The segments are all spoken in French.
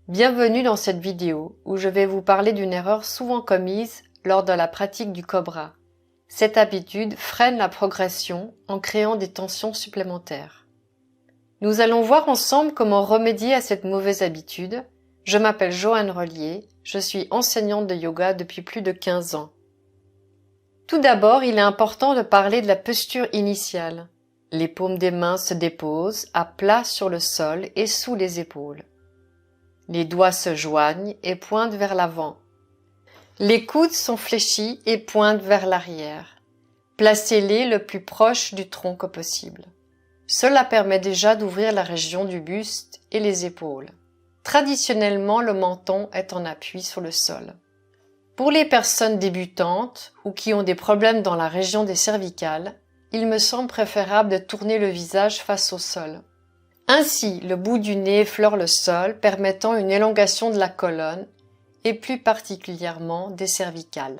Bienvenue dans cette vidéo où je vais vous parler d'une erreur souvent commise lors de la pratique du cobra. Cette habitude freine la progression en créant des tensions supplémentaires. Nous allons voir ensemble comment remédier à cette mauvaise habitude. Je m'appelle Joanne Relier, je suis enseignante de yoga depuis plus de 15 ans. Tout d'abord, il est important de parler de la posture initiale. Les paumes des mains se déposent à plat sur le sol et sous les épaules. Les doigts se joignent et pointent vers l'avant. Les coudes sont fléchis et pointent vers l'arrière. Placez-les le plus proche du tronc que possible. Cela permet déjà d'ouvrir la région du buste et les épaules. Traditionnellement, le menton est en appui sur le sol. Pour les personnes débutantes ou qui ont des problèmes dans la région des cervicales, il me semble préférable de tourner le visage face au sol. Ainsi, le bout du nez effleure le sol, permettant une élongation de la colonne et plus particulièrement des cervicales.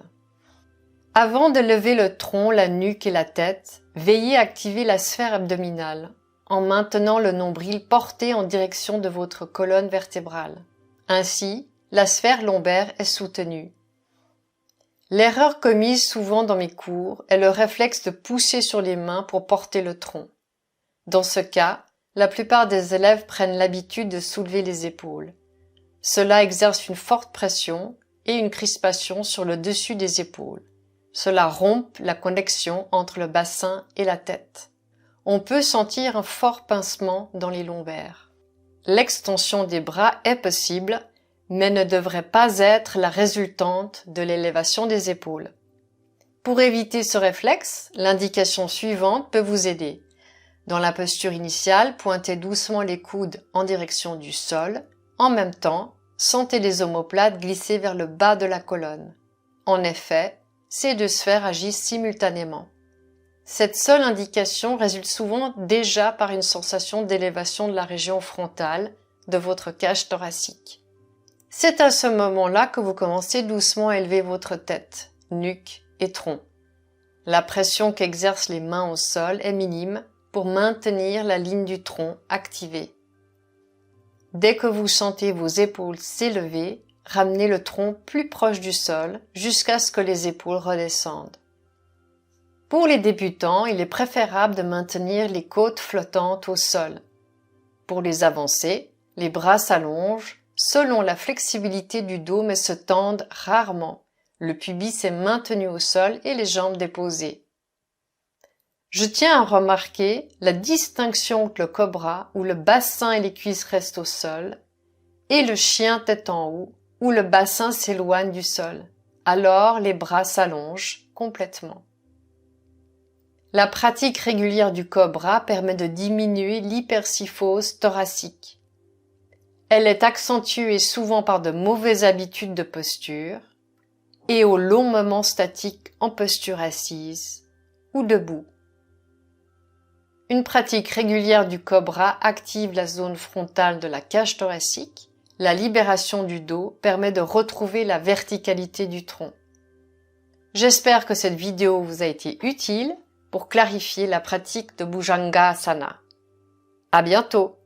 Avant de lever le tronc, la nuque et la tête, veillez à activer la sphère abdominale en maintenant le nombril porté en direction de votre colonne vertébrale. Ainsi, la sphère lombaire est soutenue. L'erreur commise souvent dans mes cours est le réflexe de pousser sur les mains pour porter le tronc. Dans ce cas, la plupart des élèves prennent l'habitude de soulever les épaules. Cela exerce une forte pression et une crispation sur le dessus des épaules. Cela rompt la connexion entre le bassin et la tête. On peut sentir un fort pincement dans les lombaires. L'extension des bras est possible, mais ne devrait pas être la résultante de l'élévation des épaules. Pour éviter ce réflexe, l'indication suivante peut vous aider. Dans la posture initiale, pointez doucement les coudes en direction du sol. En même temps, sentez les omoplates glisser vers le bas de la colonne. En effet, ces deux sphères agissent simultanément. Cette seule indication résulte souvent déjà par une sensation d'élévation de la région frontale de votre cage thoracique. C'est à ce moment-là que vous commencez doucement à élever votre tête, nuque et tronc. La pression qu'exercent les mains au sol est minime pour maintenir la ligne du tronc activée. Dès que vous sentez vos épaules s'élever, ramenez le tronc plus proche du sol jusqu'à ce que les épaules redescendent. Pour les débutants, il est préférable de maintenir les côtes flottantes au sol. Pour les avancés, les bras s'allongent selon la flexibilité du dos mais se tendent rarement. Le pubis est maintenu au sol et les jambes déposées. Je tiens à remarquer la distinction entre le cobra où le bassin et les cuisses restent au sol et le chien tête en haut où le bassin s'éloigne du sol. Alors les bras s'allongent complètement. La pratique régulière du cobra permet de diminuer l'hypersyphose thoracique. Elle est accentuée souvent par de mauvaises habitudes de posture et aux longs moments statiques en posture assise ou debout. Une pratique régulière du cobra active la zone frontale de la cage thoracique. La libération du dos permet de retrouver la verticalité du tronc. J'espère que cette vidéo vous a été utile pour clarifier la pratique de Bhujangasana. À bientôt!